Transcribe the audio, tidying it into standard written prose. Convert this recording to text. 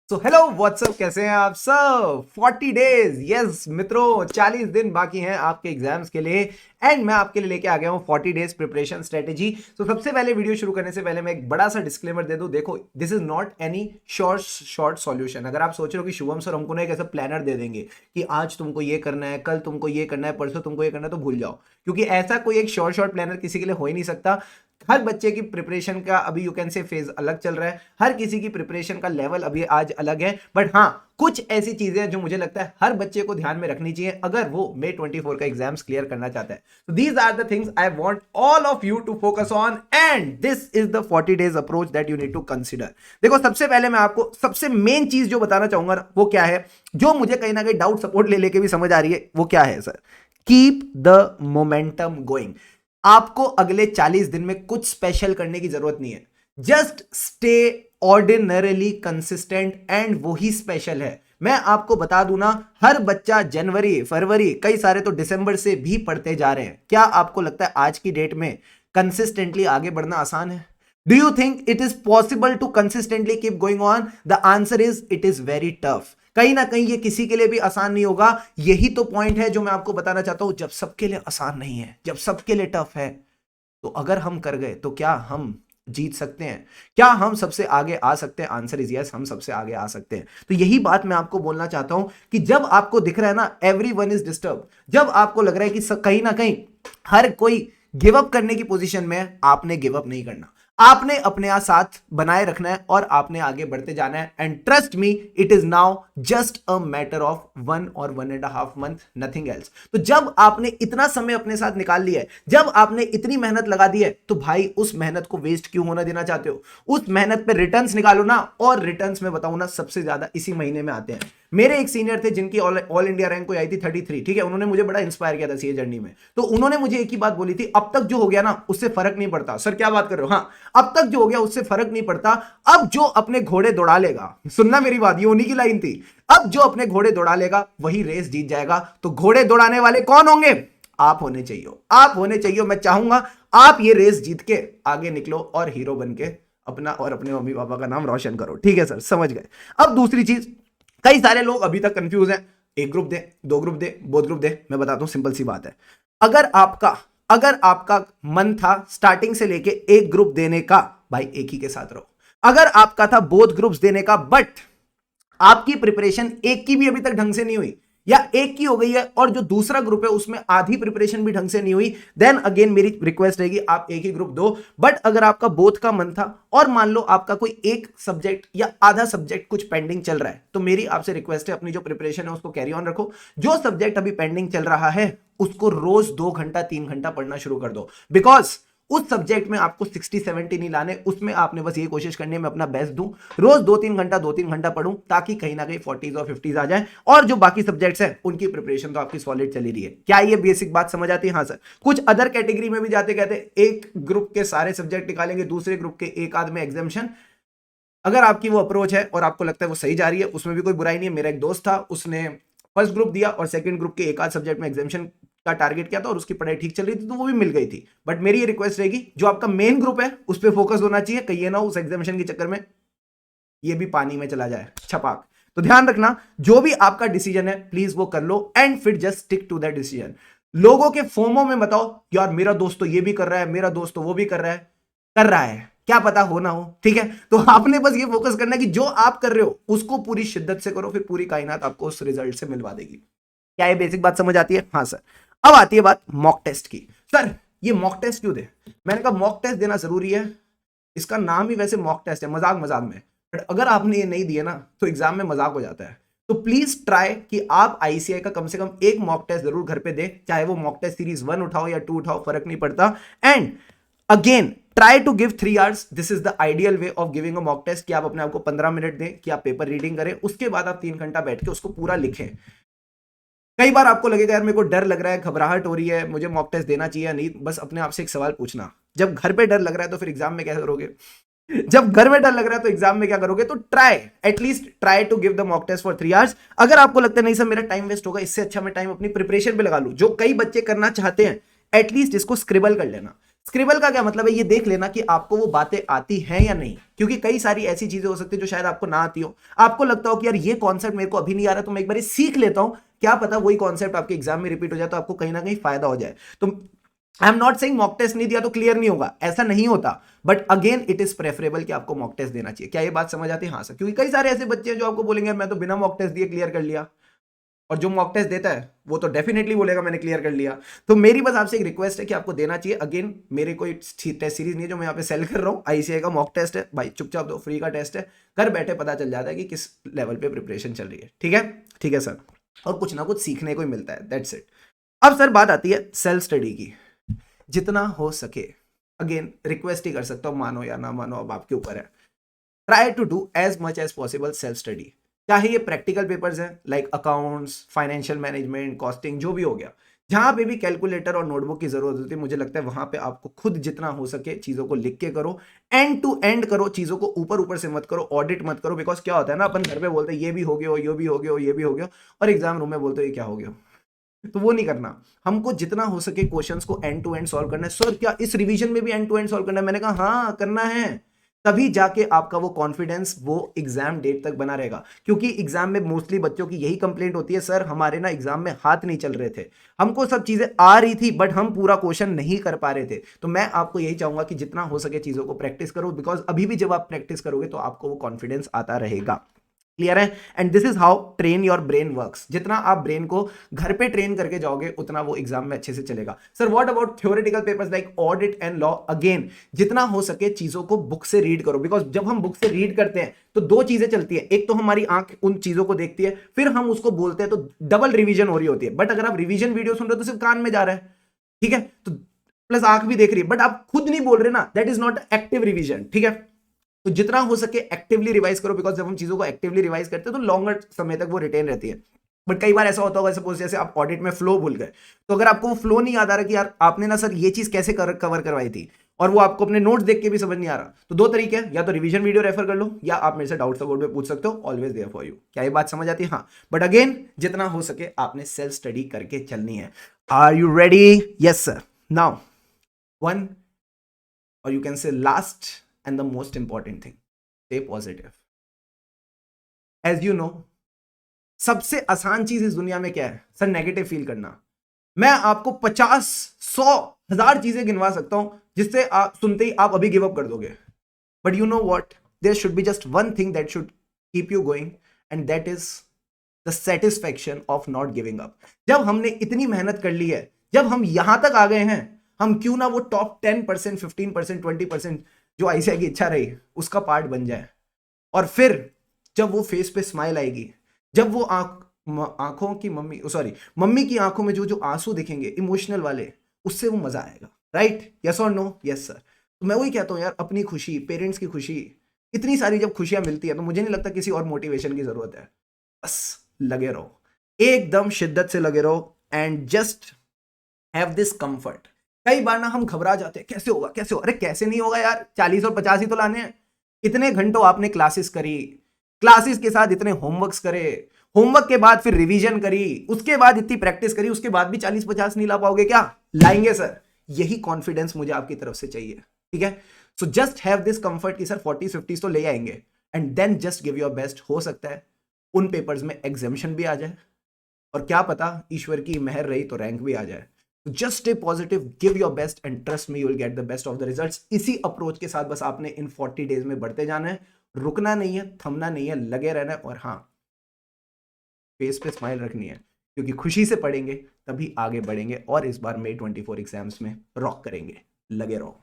So hello what's up, कैसे हैं आप सब। 40 डेज, यस मित्रों, 40 दिन बाकी हैं आपके एग्जाम्स के लिए। एंड मैं आपके लिए लेके आ गया हूं 40 डेज प्रिपरेशन स्ट्रेटेजी। तो सबसे पहले वीडियो शुरू करने से पहले मैं एक बड़ा सा डिस्क्लेमर दे दूं। देखो, this is not any short solution. अगर आप सोच रहे हो कि शुभम सर हमको ना एक ऐसा प्लानर दे देंगे कि आज तुमको ये करना है, कल तुमको ये करना है, परसों तुमको ये करना है, तो भूल जाओ, क्योंकि ऐसा कोई एक शॉर्ट प्लानर किसी के लिए हो ही नहीं सकता। हर बच्चे की प्रिपरेशन का अभी यू कैन से फेज अलग चल रहा है, हर किसी की प्रिपरेशन का लेवल अभी आज अलग है। बट हाँ, कुछ ऐसी चीजें हैं जो मुझे लगता है हर बच्चे को ध्यान में रखनी चाहिए अगर वो May 24 का एग्जाम्स क्लियर करना चाहता है। तो these are the things I want all of you to focus on, and this is the 40 days approach that you need to consider. देखो, सबसे पहले मैं आपको सबसे मेन चीज जो बताना चाहूंगा वो क्या है, जो मुझे कहीं ना कहीं डाउट सपोर्ट ले लेके भी समझ आ रही है, वो क्या है sir. Keep the momentum going. आपको अगले 40 दिन में कुछ स्पेशल करने की जरूरत नहीं है। Just stay ordinarily consistent, and वही स्पेशल है। मैं आपको बता दूं ना, हर बच्चा जनवरी, फरवरी, कई सारे तो दिसंबर से भी पढ़ते जा रहे हैं। क्या आपको लगता है आज की डेट में कंसिस्टेंटली आगे बढ़ना आसान है? Do you think it is possible to consistently keep going on? The answer is it is very tough. कहीं ना कहीं ये किसी के लिए भी आसान नहीं होगा। यही तो पॉइंट है जो मैं आपको बताना चाहता हूं। जब सबके लिए आसान नहीं है, जब सबके लिए टफ है, तो अगर हम कर गए तो क्या हम जीत सकते हैं? क्या हम सबसे आगे आ सकते हैं? आंसर इज यस, हम सबसे आगे आ सकते हैं। तो यही बात मैं आपको बोलना चाहता हूं कि जब आपको दिख रहा है ना एवरीवन इज डिस्टर्ब, जब आपको लग रहा है कि कहीं ना कहीं हर कोई गिव अप करने की पोजीशन में है, आपने गिव अप नहीं करना। आपने अपने आप साथ बनाए रखना है और आपने आगे बढ़ते जाना है। And trust me, it is now just a matter of 1 और 1.5 मंथ, नथिंग एल्स। तो जब आपने इतना समय अपने साथ निकाल लिया है, जब आपने इतनी मेहनत लगा दी है, तो भाई उस मेहनत को वेस्ट क्यों होना देना चाहते हो? उस मेहनत पे रिटर्न्स निकालो ना। और रिटर्न्स में बताऊं ना, सबसे ज्यादा इसी महीने में आते हैं। मेरे एक सीनियर थे जिनकी ऑल इंडिया रैंक कोई आई थी 33, ठीक है। उन्होंने मुझे बड़ा इंस्पायर किया था सीए जर्नी में। तो उन्होंने मुझे एक ही बात बोली थी, अब तक जो हो गया ना उससे फर्क नहीं पड़ता। सर क्या बात कर रहे हो? हाँ, अब तक जो हो गया उससे फर्क नहीं पड़ता। अब जो अपने घोड़े दौड़ा लेगा, सुनना मेरी बात, ये उन्हीं की लाइन थी, अब जो अपने घोड़े दौड़ा लेगा वही रेस जीत जाएगा। तो घोड़े दौड़ाने वाले कौन होंगे? आप होने चाहिए, आप होने चाहिए। मैं चाहूंगा आप ये रेस जीत के आगे निकलो और हीरो बन के अपना और अपने मम्मी पापा का नाम रोशन करो। ठीक है सर, समझ गए। अब दूसरी चीज, कई सारे लोग अभी तक कंफ्यूज हैं। एक ग्रुप दे, दो ग्रुप दे, बोथ ग्रुप दे। मैं बताता हूं, सिंपल सी बात है। अगर आपका अगर आपका मन था स्टार्टिंग से लेके एक ग्रुप देने का, भाई एक ही के साथ रहो। अगर आपका था बोथ ग्रुप्स देने का, बट आपकी प्रिपरेशन एक की भी अभी तक ढंग से नहीं हुई, या एक की हो गई है और जो दूसरा ग्रुप है उसमें आधी प्रिपरेशन भी ढंग से नहीं हुई, देन अगेन मेरी रिक्वेस्ट रहेगी आप एक ही ग्रुप दो। बट अगर आपका बोथ का मन था और मान लो आपका कोई एक सब्जेक्ट या आधा सब्जेक्ट कुछ पेंडिंग चल रहा है, तो मेरी आपसे रिक्वेस्ट है अपनी जो प्रिपरेशन है उसको कैरी ऑन रखो। जो सब्जेक्ट अभी पेंडिंग चल रहा है उसको रोज 2 घंटा 3 घंटा पढ़ना शुरू कर दो। बिकॉज उस सब्जेक्ट में आपको 60-70 नहीं लाने, उसमें आपने बस ये कोशिश करनी है मैं अपना बेस्ट दूं, रोज 2-3 घंटा पढ़ूं, ताकि कहीं ना कहीं 40s और 50s आ जाए। और जो बाकी सब्जेक्ट्स हैं उनकी प्रिपरेशन तो आपकी सॉलिड चली रही है। क्या ये बेसिक बात समझ आती है? हाँ सर। कुछ अदर कैटेगरी में भी जाते कहते एक ग्रुप के सारे सब्जेक्ट निकालेंगे, दूसरे ग्रुप के एक आध में एग्जामिशन। अगर आपकी वो अप्रोच है और आपको लगता है वो सही जा रही है, उसमें भी कोई बुराई नहीं है। मेरा एक दोस्त था, उसने फर्स्ट ग्रुप दिया और सेकंड ग्रुप के एक आध सब्जेक्ट में एग्जामिशन का टारगेट किया था और उसकी पढ़ाई ठीक चल रही थी, तो वो भी मिल गई थी। बट मेरी ये रिक्वेस्ट रहेगी, जो आपका मेन ग्रुप है उस पर फोकस होना चाहिए। कहिए ना उस एग्जामिशन के चक्कर में ये भी पानी में चला जाए, छपाक। तो ध्यान रखना, जो भी आपका डिसीजन है प्लीज वो कर लो, एंड फिर just stick to that decision. लोगों के फोमो में बताओ यार मेरा दोस्त तो ये भी कर रहा है, मेरा दोस्त तो वो भी कर रहा है, क्या पता हो ना हो। ठीक है, तो आपने बस ये फोकस करना है कि जो आप कर रहे हो उसको पूरी शिद्दत से करो, फिर पूरी कायनात आपको उस रिजल्ट से मिलवा देगी। क्या ये बेसिक बात समझ आती है? हाँ सर। अब आती है बात मॉक टेस्ट की। सर ये मॉक टेस्ट क्यों दे? मैंने कहा मॉक टेस्ट देना जरूरी है, इसका नाम ही वैसे मॉक टेस्ट है, मजाक मजाक में। बट अगर आपने ये नहीं दिया ना तो एग्जाम में मजाक हो जाता है। तो प्लीज ट्राई कि आप आईसीआई का कम से कम एक मॉक टेस्ट जरूर घर पे दे, चाहे वो मॉक टेस्ट सीरीज 1 उठाओ या 2 उठाओ, फर्क नहीं पड़ता। And again try to give 3 hours. This is the ideal way of giving a mock test, कि आप अपने आप को 15 मिनट दें, कि आप पेपर रीडिंग करें, उसके बाद आप 3 घंटा बैठ के उसको पूरा लिखें। कई बार आपको लगेगा यार मेरे को डर लग रहा है, घबराहट हो रही है, मुझे मॉक टेस्ट देना चाहिए या नहीं। बस अपने आप से एक सवाल पूछना, जब घर पे डर लग रहा है तो फिर एग्जाम में क्या करोगे? जब घर में डर लग रहा है तो एग्जाम में क्या करोगे? तो try, at least try to give the mock test for 3 hours. अगर आपको लगता है नहीं सर मेरा टाइम वेस्ट होगा, इससे अच्छा मैं टाइम अपनी प्रिपरेशन पे लगा लूं, जो कई बच्चे करना चाहते हैं, एटलीस्ट इसको स्क्रिबल कर लेना। स्क्रिबल का क्या मतलब है, ये देख लेना कि आपको वो बातें आती हैं या नहीं, क्योंकि कई सारी ऐसी चीजें हो सकती है जो शायद आपको ना आती हो। आपको लगता हो कि यार ये कॉन्सेप्ट मेरे को अभी नहीं आ रहा, तो मैं एक बार सीख लेता हूं, क्या पता वही कॉन्सेप्ट आपके एग्जाम में रिपीट हो जाए तो आपको कहीं ना कहीं फायदा हो जाए। तो I am not saying mock test नहीं दिया तो क्लियर नहीं होगा, ऐसा नहीं होता, but again it is preferable कि आपको मॉक टेस्ट देना चाहिए। क्या ये बात समझ आती है? हाँ सर, क्योंकि कई सारे ऐसे बच्चे हैं जो आपको बोलेंगे मैं तो बिना मॉक टेस्ट दिए क्लियर कर लिया, और जो मॉक टेस्ट देता है वो तो डेफिनेटली बोलेगा मैंने क्लियर कर लिया। तो मेरी बस आपसे एक रिक्वेस्ट है कि आपको देना चाहिए। अगेन मेरे कोई टेस्ट सीरीज नहीं है जो मैं यहाँ पे सेल कर रहा हूँ, आईसीआई का मॉक टेस्ट है भाई, चुपचाप दो, फ्री का टेस्ट है, घर बैठे पता चल जाता है कि किस लेवल पे प्रिपरेशन चल रही है। ठीक है, ठीक है सर, और कुछ ना कुछ सीखने को ही मिलता है, दैट्स इट। अब सर बात आती है सेल्फ स्टडी की। जितना हो सके, अगेन रिक्वेस्ट ही कर सकता हूँ, मानो या ना मानो अब आपके ऊपर है, try to do as much as possible self study. चाहे ये प्रैक्टिकल पेपर्स हैं like accounts, financial management, costing, जो भी हो गया, जहां पे भी कैलकुलेटर और नोटबुक की जरूरत होती है, मुझे लगता है वहां पे आपको खुद जितना हो सके चीजों को लिख के करो, एंड टू एंड करो, चीजों को ऊपर ऊपर से मत करो, ऑडिट मत करो। बिकॉज क्या होता है ना, अपन घर पे बोलते हैं ये भी हो गया, ये भी हो गया, ये भी हो गया, और एग्जाम रूम में बोलते हो ये क्या हो गया। तो वो नहीं करना, हमको जितना हो सके क्वेश्चंस को एंड टू एंड सॉल्व करना है। सर क्या इस रिवीजन में भी एंड टू एंड सॉल्व करना है? मैंने कहा हाँ करना है, तभी जाके आपका वो कॉन्फिडेंस वो एग्जाम डेट तक बना रहेगा। क्योंकि एग्जाम में मोस्टली बच्चों की यही कंप्लेंट होती है, सर हमारे ना एग्जाम में हाथ नहीं चल रहे थे, हमको सब चीजें आ रही थी बट हम पूरा क्वेश्चन नहीं कर पा रहे थे। तो मैं आपको यही चाहूंगा कि जितना हो सके चीजों को प्रैक्टिस करो, बिकॉज अभी भी जब आप प्रैक्टिस करोगे तो आपको वो कॉन्फिडेंस आता रहेगा। क्लियर है? And this is how train your brain works. जितना आप ब्रेन को घर पे ट्रेन करके जाओगे उतना वो एग्जाम में अच्छे से चलेगा। Sir what about theoretical papers like audit and law? Again जितना हो सके चीजों को बुक से रीड करो, बिकॉज जब हम बुक से रीड करते हैं तो दो चीजें चलती है, एक तो हमारी आंख उन चीजों को देखती है, फिर हम उसको बोलते हैं, तो डबल रिवीजन हो रही होती है। बट अगर आप रिवीजन वीडियो सुन रहे हो तो सिर्फ कान में जा रहा है, ठीक है, तो प्लस आंख भी देख रही है, बट आप खुद नहीं बोल रहे ना, that is not active revision. ठीक है, तो जितना हो सके एक्टिवली रिवाइज करो, बिकॉज जब हम चीजों को एक्टिवली रिवाइज करते हैं तो लॉन्गर समय तक वो रिटेन रहती है। बट कई बार ऐसा होता होगा, सपोज जैसे आप ऑडिट में फ्लो भूल गए, तो अगर आपको वो फ्लो नहीं याद आ रहा कि यार आपने ना सर ये चीज कैसे कवर करवाई थी, और वो आपको अपने नोट्स देख के भी समझ नहीं आ रहा, तो दो तरीके हैं, या तो रिवीजन वीडियो रेफर कर लो, या आप मेरे से डाउट्स अबाउट में पूछ सकते हो, ऑलवेज देयर फॉर यू। क्या ये बात समझ आती है? हाँ, बट अगेन जितना हो सके आपने सेल्फ स्टडी करके चलनी है। Are you ready? Yes sir. Now one, और you can say last and the most important thing, stay positive. As you know, सबसे आसान चीज इस दुनिया में क्या है सर? नेगेटिव फील करना। मैं आपको 50, 100, 1000 चीजें गिनवा सकता हूं जिससे आप सुनते ही आप अभी गिव अप कर दोगे, but you know what, there should be just one thing that should keep you going, and that is the satisfaction of not giving up. जब हमने इतनी मेहनत कर ली है, जब हम यहां तक आ गए हैं, हम क्यों ना वो टॉप 10%, 15%, 20% जो आईसीआई की इच्छा रही उसका पार्ट बन जाए। और फिर जब वो फेस पे स्माइल आएगी, जब वो आंखों की मम्मी की आंखों में जो जो आंसू दिखेंगे इमोशनल वाले, उससे वो मजा आएगा। राइट? यस और नो? Yes sir. तो मैं वही कहता हूँ यार, अपनी खुशी, पेरेंट्स की खुशी, इतनी सारी जब खुशियां मिलती है तो मुझे नहीं लगता किसी और मोटिवेशन की जरूरत है। बस लगे रहो, एकदम शिद्दत से लगे रहो, and just have this comfort. कई बार ना हम घबरा जाते हैं, कैसे होगा कैसे होगा, अरे कैसे नहीं होगा यार, 40 और 50 ही तो लाने हैं। इतने घंटों आपने क्लासेस करी, क्लासेस के साथ इतने होमवर्क्स करे, होमवर्क के बाद फिर रिवीजन करी, उसके बाद इतनी प्रैक्टिस करी, उसके बाद भी 40-50 नहीं ला पाओगे क्या? लाएंगे सर। यही कॉन्फिडेंस मुझे आपकी तरफ से चाहिए। ठीक है, so just have this comfort कि सर 40-50 तो ले आएंगे, and then just give your best. हो सकता है उन पेपर्स में एग्जामिशन भी आ जाए, और क्या पता ईश्वर की मेहर रही तो रैंक भी आ जाए। Just stay positive, give your best, and trust me, you will get the best of the results. इसी अप्रोच के साथ बस आपने इन 40 डेज में बढ़ते जाना है, रुकना नहीं है, थमना नहीं है, लगे रहना है, और हाँ, फेस पे स्माइल रखनी है, क्योंकि खुशी से पढ़ेंगे तभी आगे बढ़ेंगे, और इस बार May 24 एग्जाम्स में रॉक करेंगे। लगे रहो।